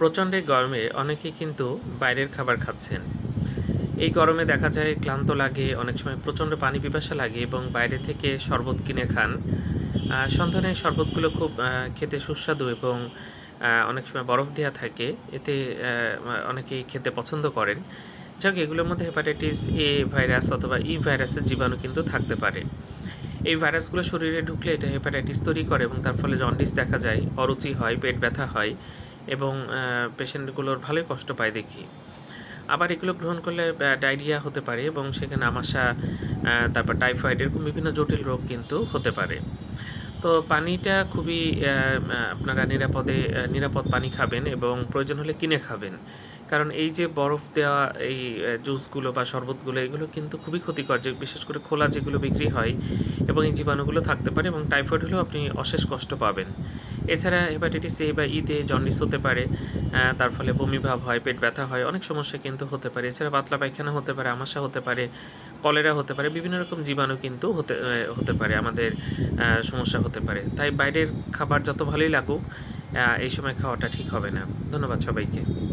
প্রচণ্ড এই গরমে অনেকেই কিন্তু বাইরের খাবার খাচ্ছেন। এই গরমে দেখা যায় ক্লান্ত লাগে, অনেক সময় প্রচণ্ড পানি পিপাসা লাগে এবং বাইরে থেকে শরবত কিনে খান। সন্ধানের শরবতগুলো খুব খেতে সুস্বাদু এবং অনেক সময় বরফ দেওয়া থাকে। এতে অনেকেই খেতে পছন্দ করেন। যাক, এগুলোর মধ্যে হেপাটাইটিস এ ভাইরাস অথবা ই ভাইরাসের জীবাণু কিন্তু থাকতে পারে। এই ভাইরাসগুলো শরীরে ঢুকলে এটা হেপাটাইটিস তৈরি করে এবং তার ফলে জন্ডিস দেখা যায়, অরুচি হয়, পেট ব্যথা হয় এবং পেশেন্টগুলোর ভালোই কষ্ট পায় দেখি। আবার এগুলো গ্রহণ করলে ডায়রিয়া হতে পারে এবং সেখানে আমাশা, তারপর টাইফয়েড এরকম বিভিন্ন জটিল রোগ কিন্তু হতে পারে। তো পানিটা খুবই আপনারা নিরাপদ পানি খাবেন এবং প্রয়োজন হলে কিনে খাবেন। কারণ এই যে বরফ দেওয়া এই জুসগুলো বা শরবতগুলো এগুলো কিন্তু খুবই ক্ষতিকর, যে বিশেষ করে খোলা যেগুলো বিক্রি হয়, এবং এই জীবাণুগুলো থাকতে পারে এবং টাইফয়েড হলেও আপনি অশেষ কষ্ট পাবেন। এছাড়া হেপাটাইটিস এ বা ইতে জন্ডিস হতে পারে, তার ফলে বমি ভাব হয়, পেট ব্যথা হয়, অনেক সমস্যা কিন্তু হতে পারে। এছাড়া পাতলা পায়খানা হতে পারে, আমাশা হতে পারে, কলেরা হতে পারে, বিভিন্ন রকম জীবাণু কিন্তু হতে পারে, আমাদের সমস্যা হতে পারে। তাই বাইরের খাবার যত ভালোই লাগুক, এই সময় খাওয়াটা ঠিক হবে না। ধন্যবাদ সবাইকে।